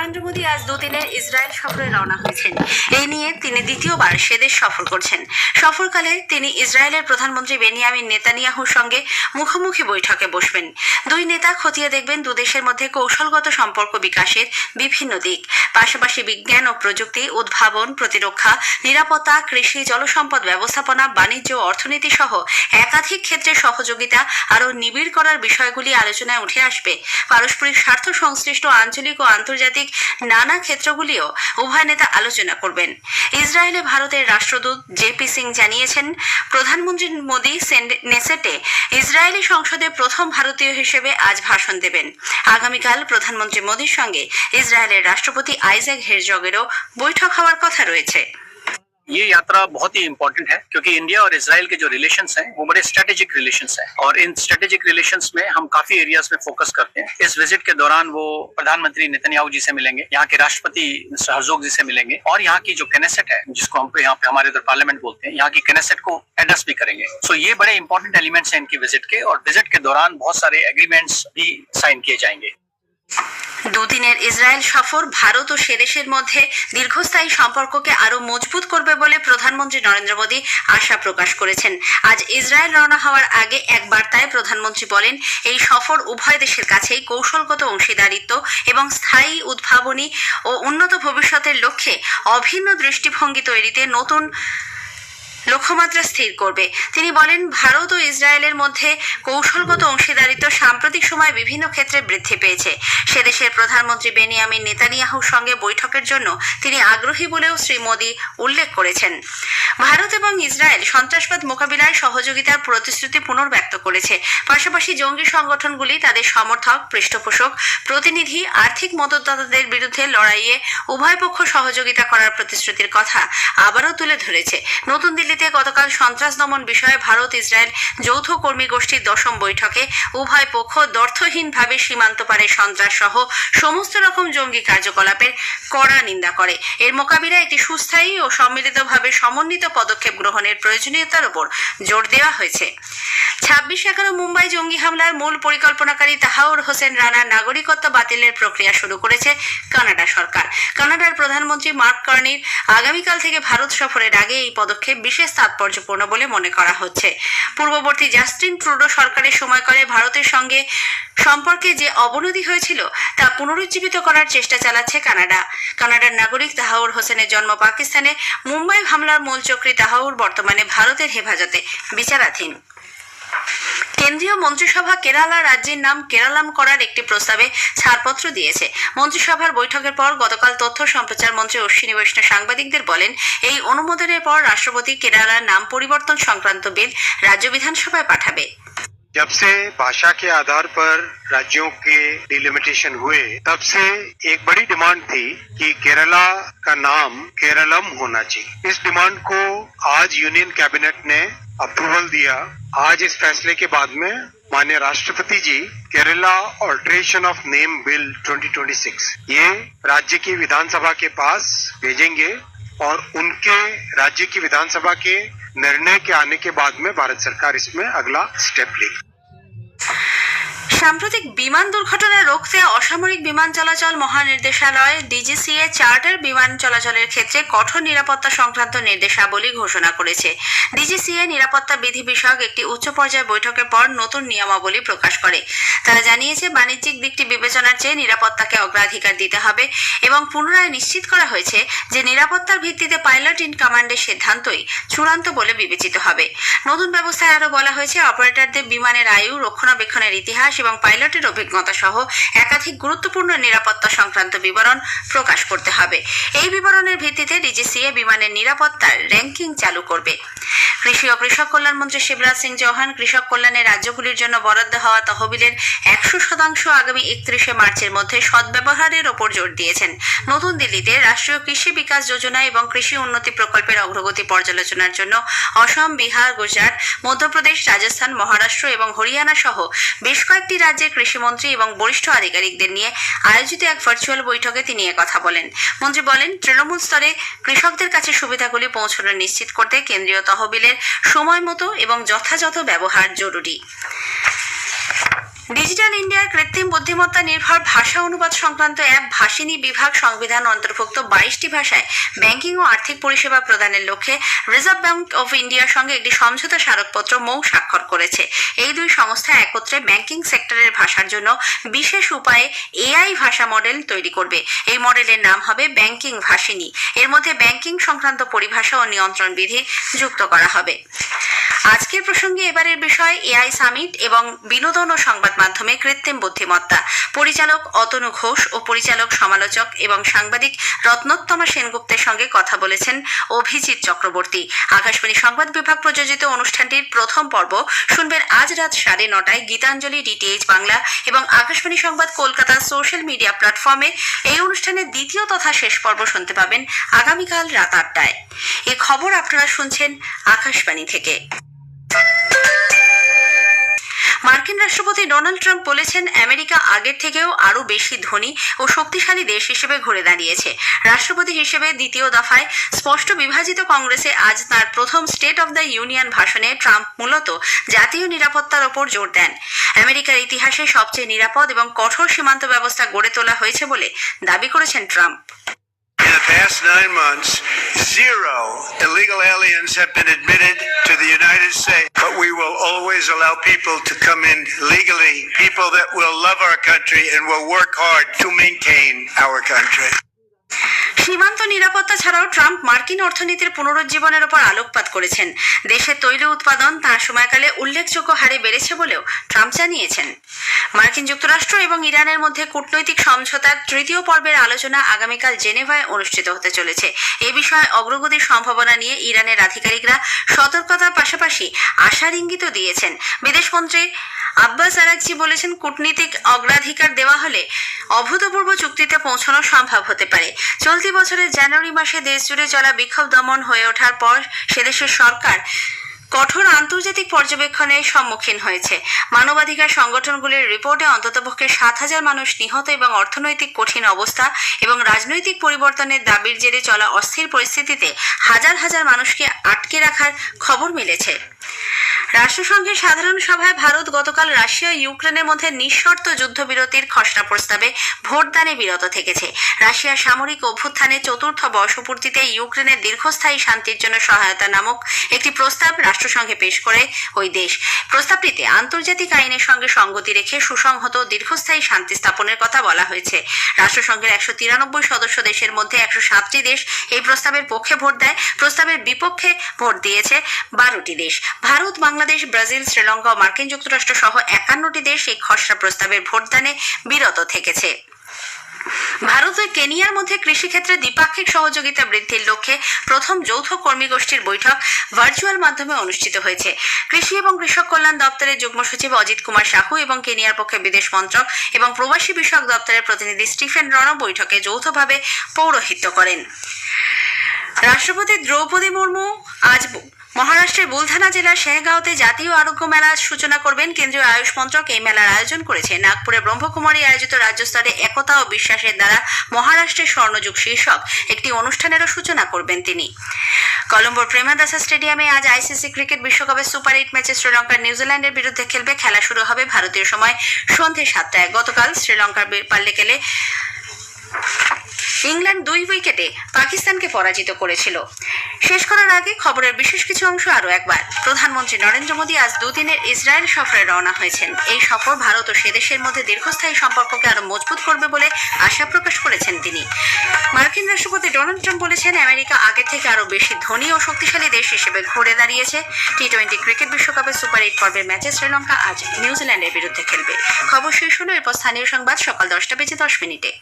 নরেন্দ্র মোদী আজ দুদিনের ইসরায়েল সফরে রওনা হয়েছেন। এই নিয়ে তিনি দ্বিতীয়বার সেদেশ সফর করছেন। সফরকালে তিনি ইসরায়েলের প্রধানমন্ত্রী বেনিয়ামিন নেতানিয়াহুর সঙ্গে মুখোমুখি বৈঠকে বসবেন। দুই নেতা খতিয়ে দেখবেন দুদেশের মধ্যে কৌশলগত সম্পর্ক বিকাশের বিভিন্ন দিক, পাশাপাশি বিজ্ঞান ও প্রযুক্তি, উদ্ভাবন, প্রতিরক্ষা, নিরাপত্তা, কৃষি, জলসম্পদ ব্যবস্থাপনা, বাণিজ্য ও অর্থনীতি সহ একাধিক ক্ষেত্রে সহযোগিতা আরও নিবিড় করার বিষয়গুলি আলোচনায় উঠে আসবে। পারস্পরিক স্বার্থ সংশ্লিষ্ট আঞ্চলিক ও আন্তর্জাতিক নানা ক্ষেত্রগুলিও উভয় নেতা আলোচনা করবেন। ইসরায়েলে ভারতের রাষ্ট্রদূত জেপি সিং জানিয়েছেন, প্রধানমন্ত্রী মোদী নেসেটে ইসরায়েলি সংসদে প্রথম ভারতীয় হিসেবে আজ ভাষণ দেবেন। আগামীকাল প্রধানমন্ত্রী মোদীর সঙ্গে ইসরায়েলের রাষ্ট্রপতি আইজাক হেরজগেরও বৈঠক হওয়ার কথা রয়েছে। ये यात्रा बहुत ही इम्पोर्टेंट है क्योंकि इंडिया और इजराइल के जो रिलेशंस हैं वो बड़े स्ट्रेटेजिक रिलेशंस हैं और इन स्ट्रेटेजिक रिलेशंस में हम काफी एरियाज में फोकस करते हैं। इस विजिट के दौरान वो प्रधानमंत्री नेतन्याहू जी से मिलेंगे, यहाँ के राष्ट्रपति मिस्टर हर्जोग जी से मिलेंगे और यहाँ की जो केनेसेट है, जिसको हम यहाँ पे हमारे इधर पार्लियामेंट बोलते हैं, यहाँ की केनेसेट को एड्रेस भी करेंगे। सो ये बड़े इंपॉर्टेंट एलिमेंट्स हैं इनकी विजिट के और विजिट के दौरान बहुत सारे एग्रीमेंट्स भी साइन किए जाएंगे। দুদিনের ইসরায়েল সফর ভারত ও সেদেশের মধ্যে দীর্ঘস্থায়ী সম্পর্ককে আরো মজবুত করবে বলে প্রধানমন্ত্রী নরেন্দ্র মোদী আশা প্রকাশ করেছেন। আজ ইসরায়েল রওনা হওয়ার আগে এক বার্তায় প্রধানমন্ত্রী বলেন, এই সফর উভয় দেশের কাছেই কৌশলগত অংশীদারিত্ব এবং স্থায়ী উদ্ভাবনী ও উন্নত ভবিষ্যতের লক্ষ্যে অভিন্ন দৃষ্টিভঙ্গি তৈরিতে নতুন লক্ষ্যমাত্রা স্থির করবে। তিনি বলেন, ভারত ও ইসরায়েলের মধ্যে কৌশলগত অংশীদারিত্ব সাম্প্রতিক সময়ে বিভিন্ন ক্ষেত্রে বৃদ্ধি পেয়েছে। সেদেশের প্রধানমন্ত্রী বেনিয়ামিন নেতানিয়াহুর সঙ্গে বৈঠকের জন্য তিনি আগ্রহী বলেও শ্রী মোদী উল্লেখ করেছেন। ভারত এবং ইসরায়েল সন্ত্রাসবাদ মোকাবিলায় সহযোগিতার প্রতিশ্রুতি পুনর্ব্যক্ত করেছে। পাশাপাশি জঙ্গি সংগঠনগুলি তাদের সমর্থক, পৃষ্ঠপোষক, প্রতিনিধি, আর্থিক মদতদাতাদের বিরুদ্ধে লড়াইয়ে উভয় পক্ষ সহযোগিতা করার প্রতিশ্রুতির কথা আবারও তুলে ধরেছে। নতুন দিল্লিতে গতকাল সন্ত্রাস দমন বিষয়ে ভারত ইসরায়েল যৌথ কর্মী গোষ্ঠীর 10ম বৈঠকে উভয় পক্ষ দ্ব্যর্থহীনভাবে সীমান্ত পারে সন্ত্রাস সহ সমস্ত রকম জঙ্গি কার্যকলাপের কড়া নিন্দা করে। এর মোকাবিলায় একটি সুস্থায়ী ও সম্মিলিতভাবে সমন্বিত পদক্ষেপ গ্রহণের প্রয়োজনীয়তার উপর জোর দেওয়া হয়েছে। 26/11 মুম্বাই জঙ্গি হামলার মূল পরিকল্পনাকারী তাহাউর হোসেন রানার নাগরিকত্ব বাতিলের প্রক্রিয়া শুরু করেছে কানাডা সরকার। কানাডার প্রধানমন্ত্রী মার্ক কার্নির আগামীকাল থেকে ভারত সফরের আগে এই পদক্ষেপ বিশেষ তাৎপর্যপূর্ণ বলে মনে করা হচ্ছে। পূর্ববর্তী জাস্টিন ট্রুডো সরকারের সময়কালে ভারতের সঙ্গে সম্পর্কে যে অবনতি হয়েছিল তা পুনরুজ্জীবিত করার চেষ্টা চালাচ্ছে কানাডা। কানাডার নাগরিক তাহাউর হোসেনের জন্ম পাকিস্তানে। মুম্বাই হামলার মূল চক্রী তাহাউর বর্তমানে ভারতের হেফাজতে বিচারাধীন। কেন্দ্রীয় মন্ত্রিসভা কেরালা রাজ্যের নাম কেরালাম করার একটি প্রস্তাবে ছাড়পত্র দিয়েছে। মন্ত্রিসভার বৈঠকের পর গতকাল তথ্য সম্প্রচার মন্ত্রী অশ্বিনী বৈষ্ণব সাংবাদিকদের বলেন, এই অনুমোদনের পর রাষ্ট্রপতি কেরালার নাম পরিবর্তন সংক্রান্ত বিল রাজ্য বিধানসভায় পাঠাবে। जब से भाषा के आधार पर राज्यों के डिलिमिटेशन हुए, तब से एक बड़ी डिमांड थी कि केरला का नाम केरलम होना चाहिए। इस डिमांड को आज यूनियन कैबिनेट ने अप्रूवल दिया। आज इस फैसले के बाद में माननीय राष्ट्रपति ji Kerala alteration of name bill 2026 ये राज्य की विधानसभा के पास भेजेंगे और उनके राज्य की विधानसभा के निर्णय के आने के बाद में भारत सरकार इसमें अगला स्टेप लेगी। সাম্প্রতিক বিমান দুর্ঘটনা রুখতে অসামরিক বিমান চলাচল মহানির্দেশালয় ডিজিসিএ চার্টার বিমান চলাচলের ক্ষেত্রে কঠোর নিরাপত্তা সংক্রান্ত নির্দেশাবলী ঘোষণা করেছে। ডিজিসিএ নিরাপত্তা বিধি বিষয়ক একটি উচ্চ পর্যায়ের বৈঠকের পর নতুন নিয়মাবলী প্রকাশ করে। তারা জানিয়েছে, বাণিজ্যিক দিকটি বিবেচনার চেয়ে নিরাপত্তাকে অগ্রাধিকার দিতে হবে এবং পুনরায় নিশ্চিত করা হয়েছে যে নিরাপত্তার ভিত্তিতে পাইলট ইন কমান্ডের সিদ্ধান্তই চূড়ান্ত বলে বিবেচিত হবে। নতুন ব্যবস্থায় আরও বলা হয়েছে, অপারেটরদের বিমানের আয়ু, রক্ষণাবেক্ষণের ইতিহাস এবং পাইলটের অভিজ্ঞতা সহ একাধিক গুরুত্বপূর্ণ নিরাপত্তা সংক্রান্ত বিবরণ প্রকাশ করতে হবে। এই বিবরণের ভিত্তিতে ডিজিসিএ বিমানের নিরাপত্তার র্যাঙ্কিং চালু করবে। কৃষি ও কৃষক কল্যাণ মন্ত্রী শিবরাজ সিং চৌহান কৃষক কল্যাণে রাজ্যগুলির জন্য বরাদ্দ হওয়া তহবিলের 100% আগামী 31শে মার্চের মধ্যে সদ্ব্যবহারের ওপর জোর দিয়েছেন। নতুন দিল্লিতে রাষ্ট্রীয় কৃষি বিকাশ যোজনা এবং কৃষি উন্নতি প্রকল্পের অগ্রগতি পর্যালোচনার জন্য অসম, বিহার, গুজরাট, মধ্যপ্রদেশ, রাজস্থান, মহারাষ্ট্র এবং হরিয়ানা সহ বেশ কয়েকটি রাজ্যের কৃষিমন্ত্রী এবং বরিষ্ঠ আধিকারিকদের নিয়ে আয়োজিত এক ভার্চুয়াল বৈঠকে তিনি একথা বলেন। মন্ত্রী বলেন, তৃণমূল স্তরে কৃষকদের কাছে সুবিধাগুলি পৌঁছানো নিশ্চিত করতে কেন্দ্রীয় তহবিলের সময় মতো এবং যথাযথ ব্যবহার জরুরি। ডিজিটাল ইন্ডিয়ার কৃত্রিম বুদ্ধিমত্তা নির্ভর ভাষা অনুবাদ সংক্রান্ত অ্যাপ ভাষিনী বিভাগ সংবিধান অন্তর্ভুক্ত 22টি ভাষায় ব্যাংকিং ও আর্থিক পরিষেবা প্রদানের লক্ষ্যে রিজার্ভ ব্যাংক অফ ইন্ডিয়ার সঙ্গে একটি সমঝোতা স্মারকপত্র মৌ স্বাক্ষর করেছে। এই দুই সংস্থা একত্রে ব্যাংকিং সেক্টরের ভাষার জন্য বিশেষ উপায়ে এআই ভাষা মডেল তৈরি করবে। এই মডেলের নাম হবে ব্যাংকিং ভাষিনী। এর মধ্যে ব্যাংকিং সংক্রান্ত পরিভাষা ও নিয়ন্ত্রণ বিধি যুক্ত করা হবে। আজকের প্রসঙ্গে এবারের বিষয় এআই সামিট এবং বিনোদন ও সংবাদ মাধ্যমে কৃত্রিম বুদ্ধিমত্তা। পরিচালক অতনু ঘোষ ও পরিচালক সমালোচক এবং সাংবাদিক রত্নোত্তমা সেনগুপ্তের সঙ্গে কথা বলেছেন অভিজিৎ চক্রবর্তী। আকাশবাণী সংবাদ বিভাগ প্রযোজিত অনুষ্ঠানটির প্রথম পর্ব শুনবেন আজ রাত 9:30টায় গীতাঞ্জলি ডিটিএইচ বাংলা এবং আকাশবাণী সংবাদ কলকাতা সোশ্যাল মিডিয়া প্ল্যাটফর্মে। এই অনুষ্ঠানের দ্বিতীয় তথা শেষ পর্ব শুনতে পাবেন আগামীকাল রাত 8টায়। এই খবর আপনারা শুনছেন আকাশবাণী থেকে। মার্কিন রাষ্ট্রপতি ডোনাল্ড ট্রাম্প বলেছেন আমেরিকা আগের থেকেও আরও বেশি ধনী ও শক্তিশালী দেশ হিসেবে ঘুরে দাঁড়িয়েছে। রাষ্ট্রপতি হিসেবে দ্বিতীয় দফায় স্পষ্ট বিভাজিত কংগ্রেসে আজ তার প্রথম স্টেট অব দ্য ইউনিয়ন ভাষণে ট্রাম্প মূলত জাতীয় নিরাপত্তার ওপর জোর দেন। আমেরিকার ইতিহাসে সবচেয়ে নিরাপদ এবং কঠোর সীমান্ত ব্যবস্থা গড়ে তোলা হয়েছে বলে দাবি করেছেন Trump. In the past 9 months, 0 illegal aliens have been admitted to the United States, but we will always allow people to come in legally, people that will love our country and will work hard to maintain our country. সীমান্ত নিরাপত্তা ছাড়াও Trump মার্কিন অর্থনীতির পুনরুজ্জীবনের উপর আলোকপাত করেছেন। দেশে তৈল উৎপাদন তাঁর সময়কালে উল্লেখযোগ্য হারে বেড়েছে বলেও ট্রাম্প জানিয়েছেন। মার্কিন যুক্তরাষ্ট্র এবং ইরানের মধ্যে কূটনৈতিক সমঝোতার তৃতীয় পর্বের আলোচনা আগামীকাল জেনেভায় অনুষ্ঠিত হতে চলেছে। এ বিষয়ে অগ্রগতির সম্ভাবনা নিয়ে ইরানের আধিকারিকরা সতর্কতার পাশাপাশি আশার ইঙ্গিতও দিয়েছেন। বিদেশমন্ত্রী আব্বাস আরাকচি বলেছেন, কূটনীতিক অগ্রাধিকার দেওয়া হলে অভূতপূর্ব চুক্তিতে পৌঁছানো সম্ভব হতে পারে। চলতি বছরের জানুয়ারি মাসে দেশজুড়ে চলা বিক্ষোভ দমন হয়ে ওঠার পর সেদেশের সরকার কঠোর আন্তর্জাতিক পর্যবেক্ষণের সম্মুখীন হয়েছে। মানবাধিকার সংগঠনগুলির রিপোর্টে অন্ততপক্ষে 7,000 মানুষ নিহত এবং অর্থনৈতিক কঠিন অবস্থা এবং রাজনৈতিক পরিবর্তনের দাবির জেরে চলা অস্থির পরিস্থিতিতে হাজার হাজার মানুষকে আটকে রাখার খবর মিলেছে। রাষ্ট্রসংঘের সাধারণ সভায় ভারত গতকাল রাশিয়া ও ইউক্রেনের মধ্যে নিঃশর্ত যুদ্ধবিরতির খসড়া প্রস্তাবে ভোটদানে বিরত থেকেছে। রাশিয়ার সামরিক অভ্যুত্থানের চতুর্থ বর্ষপূর্তিতে ইউক্রেনের দীর্ঘস্থায়ী শান্তির জন্য সহায়তা নামক একটি প্রস্তাব রাষ্ট্রসংঘে পেশ করে ওই দেশ। প্রস্তাবটিতে আন্তর্জাতিক আইনের সঙ্গে সঙ্গতি রেখে সুসংহত দীর্ঘস্থায়ী শান্তি স্থাপনের কথা বলা হয়েছে। রাষ্ট্রসংঘের 193 সদস্য দেশের মধ্যে 107টি দেশ এই প্রস্তাবের পক্ষে ভোট দেয়। প্রস্তাবের বিপক্ষে ভোট দিয়েছে 12টি দেশ। ভারত, বাংলাদেশ, ব্রাজিল, শ্রীলঙ্কা ও মার্কিন যুক্তরাষ্ট্র সহ 51টি দেশ এই খসড়া প্রস্তাবের ভোটদানে বিরত থেকেছে। ভারত ও কেনিয়ার মধ্যে কৃষিক্ষেত্রে দ্বিপাক্ষিক সহযোগিতা বৃদ্ধির লক্ষ্যে প্রথম যৌথ কর্মী গোষ্ঠীর বৈঠক ভার্চুয়াল মাধ্যমে অনুষ্ঠিত হয়েছে। কৃষি এবং কৃষক কল্যাণ দপ্তরের যুগ্ম সচিব অজিত কুমার সাহু এবং কেনিয়ার পক্ষে বিদেশ মন্ত্রক এবং প্রবাসী বিষয়ক দপ্তরের প্রতিনিধি স্টিফেন রণ বৈঠকে যৌথভাবে পৌরোহিত্য করেন। রাষ্ট্রপতি দ্রৌপদী মুর্মু আজ মহারাষ্ট্রের বুলধানা জেলার শেহগাঁওতে জাতীয় আরোগ্য মেলার সূচনা করবেন। কেন্দ্রীয় আয়ুষ মন্ত্রক এই মেলার আয়োজন করেছে। নাগপুরে ব্রহ্মকুমারী আয়োজিত রাজ্যস্তরে একতা ও বিশ্বাসের দ্বারা মহারাষ্ট্রের স্বর্ণযুগ শীর্ষক একটি অনুষ্ঠানেরও সূচনা করবেন তিনি। কলম্বোর প্রেমাদাসা স্টেডিয়ামে আজ আইসিসি ক্রিকেট বিশ্বকাপের সুপার 8 ম্যাচে শ্রীলঙ্কা নিউজিল্যান্ডের বিরুদ্ধে খেলবে। খেলা শুরু হবে ভারতীয় সময় সন্ধ্যে 7টায়। গতকাল শ্রীলঙ্কার পাল্লেকেলে ইংল্যান্ড 2 উইকেটে পাকিস্তানকে পরাজিত করেছিল। শেষ করার আগে খবরের বিশেষ কিছু অংশ আরও একবার। প্রধানমন্ত্রী নরেন্দ্র মোদী আজ 2 দিনের ইসরায়েল সফরে রওনা হয়েছেন। এই সফর ভারত ও সেদেশের মধ্যে দীর্ঘস্থায়ী সম্পর্ককে আরো মজবুত করবে বলে আশা প্রকাশ করেছেন তিনি। মার্কিন রাষ্ট্রপতি ডোনাল্ড ট্রাম্প বলেছেন, আমেরিকা আগের থেকে আরো বেশি ধনী ও শক্তিশালী দেশ হিসেবে ঘুরে দাঁড়িয়েছে। টি-20 ক্রিকেট বিশ্বকাপের সুপার 8 পর্বের ম্যাচে শ্রীলঙ্কা আজ নিউজিল্যান্ডের বিরুদ্ধে খেলবে। খবর শেষ হলো। এরপর স্থানীয় সংবাদ সকাল 10টা বেজে 10 মিনিটে।